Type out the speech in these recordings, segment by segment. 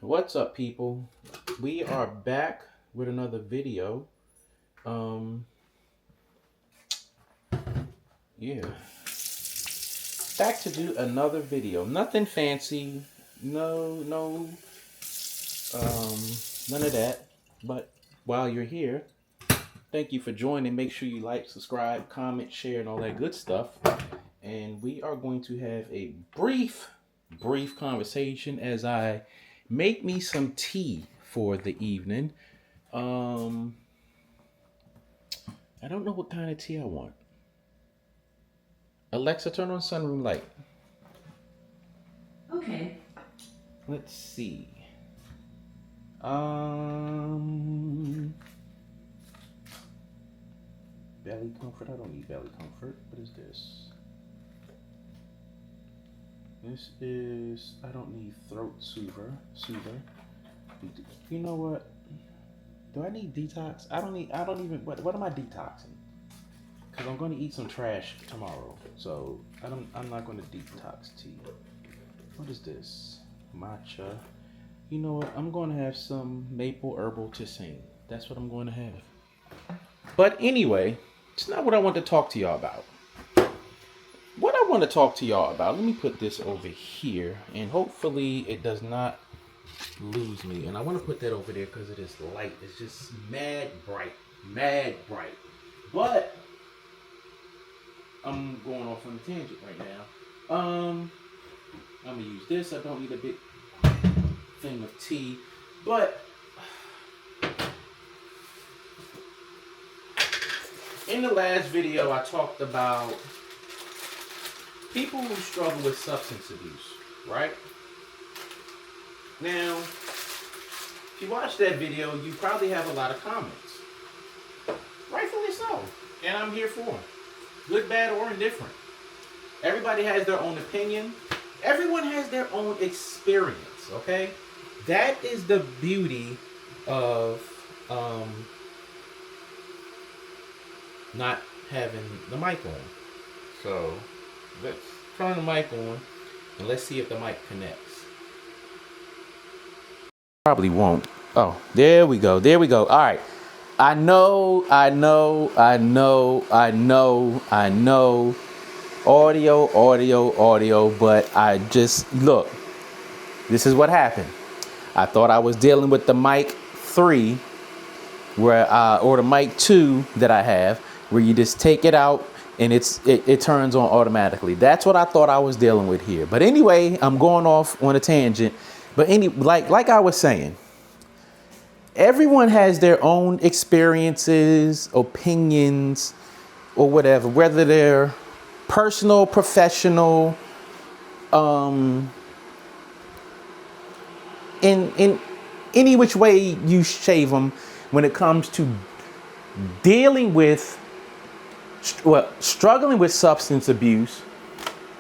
What's up, people? We are back with another video. Um, yeah, back to do another video. Nothing fancy, no, um, none of that. But while you're here, thank you for joining. Make sure you like, subscribe, comment, share, and all that good stuff. And we are going to have a brief conversation as I make me some tea for the evening. Um, I don't know what kind of tea I want. Alexa, turn on sunroom light. Okay. Let's see. Um, Belly comfort. I don't need belly comfort. What is this? This is. I don't need throat soother. You know what? Do I need detox? I don't need. I don't even. What am I detoxing? Because I'm going to eat some trash tomorrow. So I'm not going to detox tea. What is this? Matcha. You know what? I'm going to have some maple herbal tisane. That's what I'm going to have. But anyway, it's not what I want to talk to y'all about. What I want to talk to y'all about, let me put this over here, and hopefully it does not lose me. And I want to put that over there because it is light. It's just mad bright. But I'm going off on a tangent right now. I'm gonna use this. I don't need a big thing of tea, but in the last video I talked about people who struggle with substance abuse, right? Now, if you watch that video, you probably have a lot of comments. Rightfully so. And I'm here for them. Good, bad, or indifferent. Everybody has their own opinion. Everyone has their own experience, okay? That is the beauty of not having the mic on. So let's turn the mic on and let's see if the mic connects. Probably won't. Oh, there we go. All right. I know. Audio, but I just look. This is what happened. I thought I was dealing with the mic 3 or the mic 2 that I have, where you just take it out and it turns on automatically. That's what I thought I was dealing with here. But anyway, I'm going off on a tangent. But like I was saying, everyone has their own experiences, opinions, or whatever, whether they're personal, professional, in any which way you shave them when it comes to dealing with, struggling with substance abuse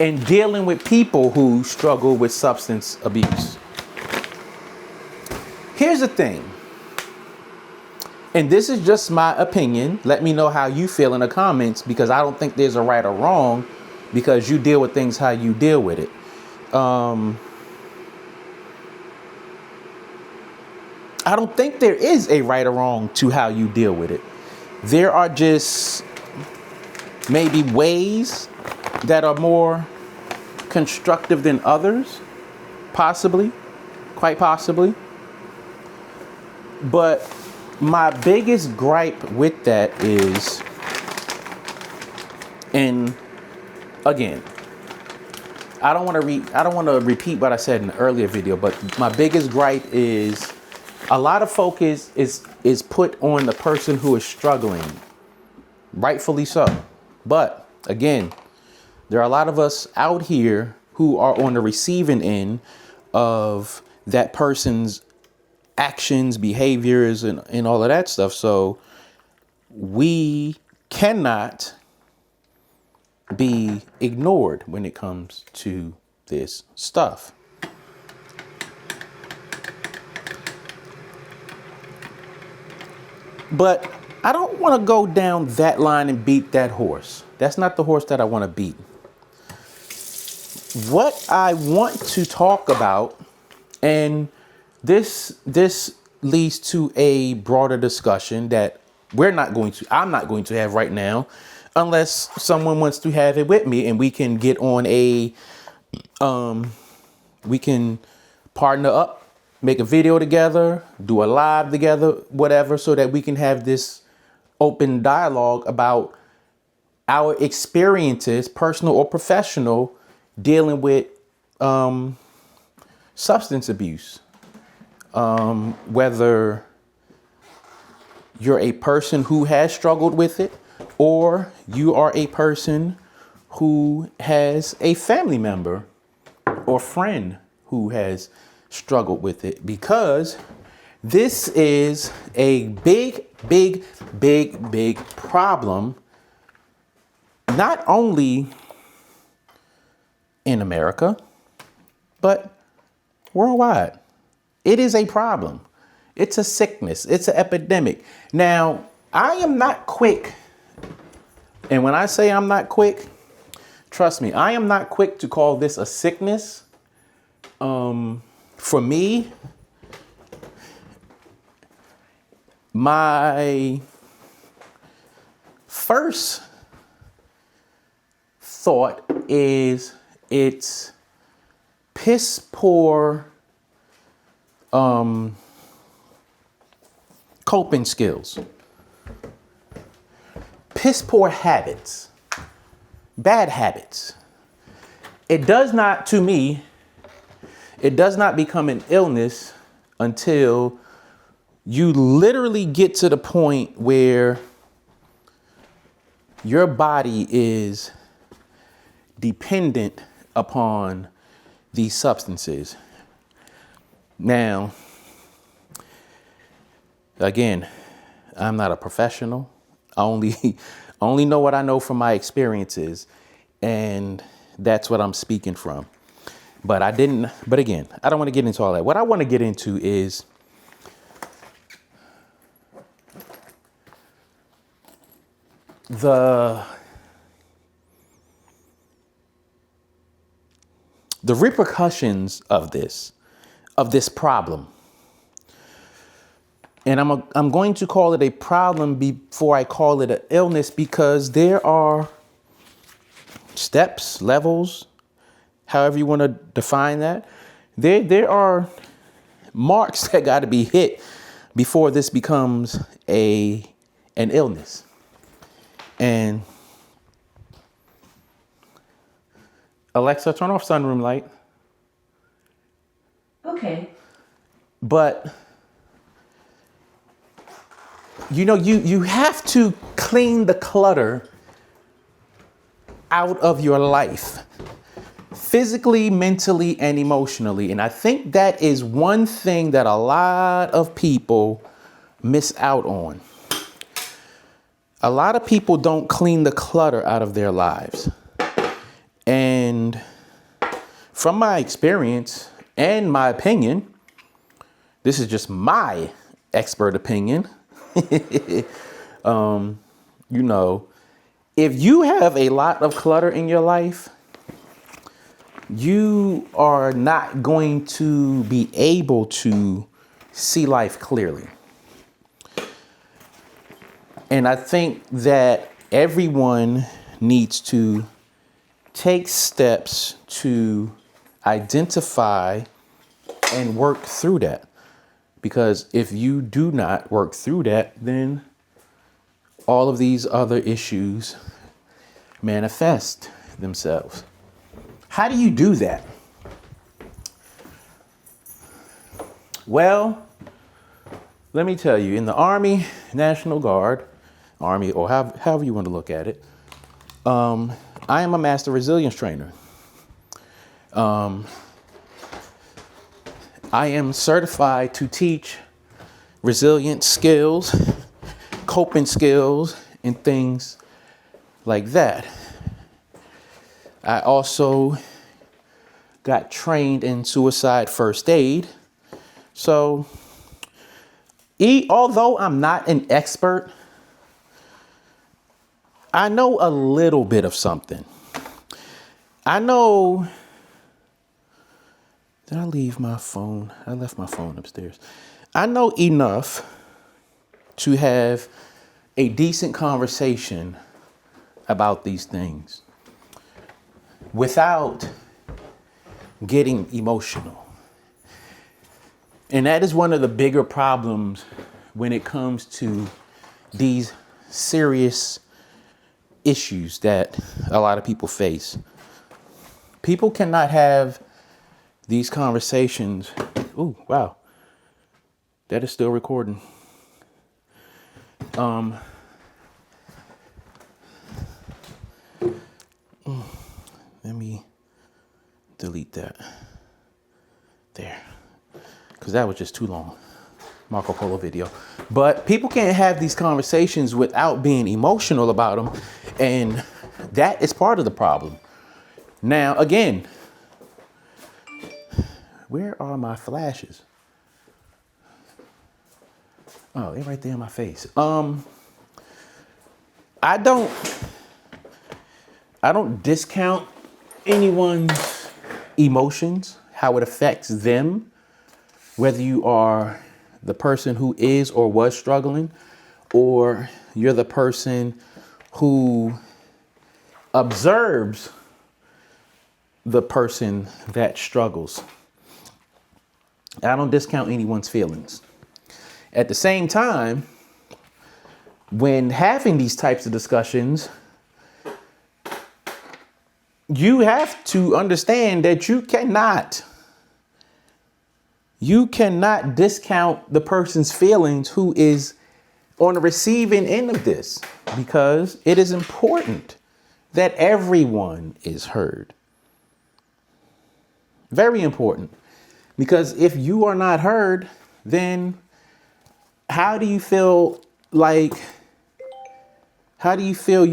and dealing with people who struggle with substance abuse. Here's the thing, and this is just my opinion. Let me know how you feel in the comments, because I don't think there's a right or wrong, because you deal with things how you deal with it. I don't think there is a right or wrong to how you deal with it. There are just maybe ways that are more constructive than others, possibly, quite possibly. But my biggest gripe with that is, and again, I don't want to repeat what I said in the earlier video, but my biggest gripe is a lot of focus is put on the person who is struggling, rightfully so. But again, there are a lot of us out here who are on the receiving end of that person's actions, behaviors, and all of that stuff. So we cannot be ignored when it comes to this stuff. But I don't want to go down that line and beat that horse. That's not the horse that I want to beat. What I want to talk about, and this leads to a broader discussion that I'm not going to have right now, unless someone wants to have it with me and we can get on we can partner up, make a video together, do a live together, whatever, so that we can have this open dialogue about our experiences, personal or professional, dealing with substance abuse. Whether you're a person who has struggled with it, or you are a person who has a family member or friend who has struggled with it, because this is a big, big, big, big problem, not only in America, but worldwide. It is a problem. It's a sickness. It's an epidemic. Now, I am not quick. And when I say I'm not quick, trust me, I am not quick to call this a sickness. For me, my first thought is it's piss poor coping skills, piss poor habits, bad habits. It does not, to me, it does not become an illness until you literally get to the point where your body is dependent upon these substances. Now, again, I'm not a professional. I only know what I know from my experiences, and that's what I'm speaking from. But again, I don't want to get into all that. What I want to get into is the repercussions of this problem. And I'm going to call it a problem before I call it an illness, because there are steps, levels, however you want to define that. There are marks that got to be hit before this becomes an illness. And Alexa, turn off sunroom light. Okay. But you have to clean the clutter out of your life, physically, mentally, and emotionally. And I think that is one thing that a lot of people miss out on. A lot of people don't clean the clutter out of their lives. And from my experience and my opinion, this is just my expert opinion. If you have a lot of clutter in your life, you are not going to be able to see life clearly. And I think that everyone needs to take steps to identify and work through that. Because if you do not work through that, then all of these other issues manifest themselves. How do you do that? Well, let me tell you, in the Army, National Guard, Army, or however you want to look at it, I am a master resilience trainer. I am certified to teach resilience skills, coping skills, and things like that. I also got trained in suicide first aid. So, although I'm not an expert, I know a little bit of something. I know Did I leave my phone? I left my phone upstairs. I know enough to have a decent conversation about these things without getting emotional. And that is one of the bigger problems when it comes to these serious issues that a lot of people face. People cannot have these conversations. Ooh, wow. That is still recording. Let me delete that. There. Because that was just too long. Marco Polo video. But people can't have these conversations without being emotional about them. And that is part of the problem. Now, again, where are my flashes? Oh, they're right there in my face. I don't discount anyone's emotions, how it affects them, whether you are the person who is or was struggling, or you're the person who observes the person that struggles. I don't discount anyone's feelings. At the same time, when having these types of discussions, you have to understand that you cannot discount the person's feelings who is on the receiving end of this, because it is important that everyone is heard. Very important. Because if you are not heard, then how do you feel you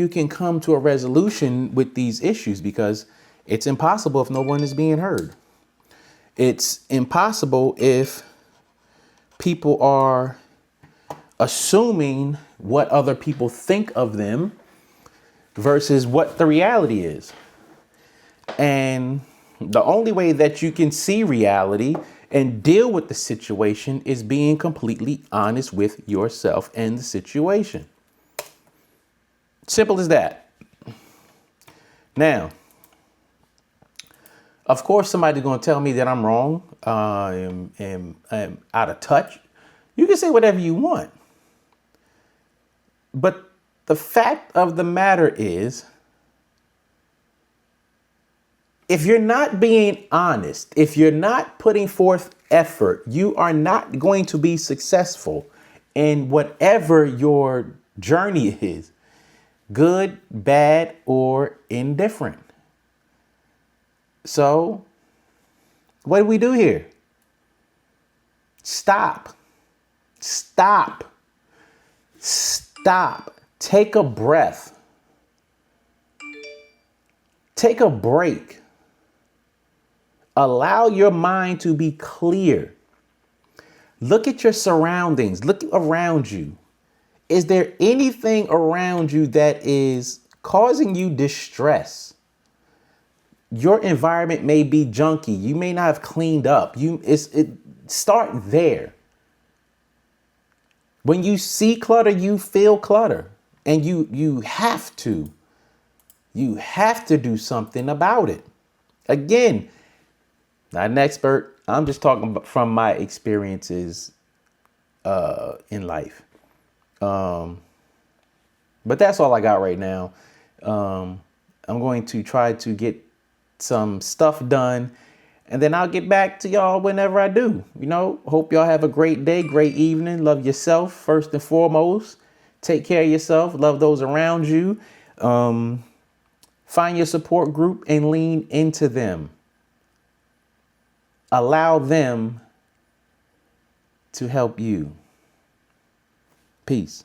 can come to a resolution with these issues? Because it's impossible if no one is being heard. It's impossible if people are assuming what other people think of them versus what the reality is. And the only way that you can see reality and deal with the situation is being completely honest with yourself and the situation. Simple as that. Now, of course, somebody's going to tell me that I'm wrong, am out of touch. You can say whatever you want. But the fact of the matter is, if you're not being honest, if you're not putting forth effort, you are not going to be successful in whatever your journey is, good, bad, or indifferent. So, what do we do here? Stop. Take a breath. Take a break. Allow your mind to be clear. Look at your surroundings. Look around you. Is there anything around you that is causing you distress? Your environment may be junky. You may not have cleaned up. Start there. When you see clutter, you feel clutter, and you have to do something about it. Again, not an expert. I'm just talking from my experiences in life. But that's all I got right now. I'm going to try to get some stuff done, and then I'll get back to y'all whenever I do. Hope y'all have a great day, great evening. Love yourself first and foremost. Take care of yourself. Love those around you. Find your support group and lean into them. Allow them to help you. Peace.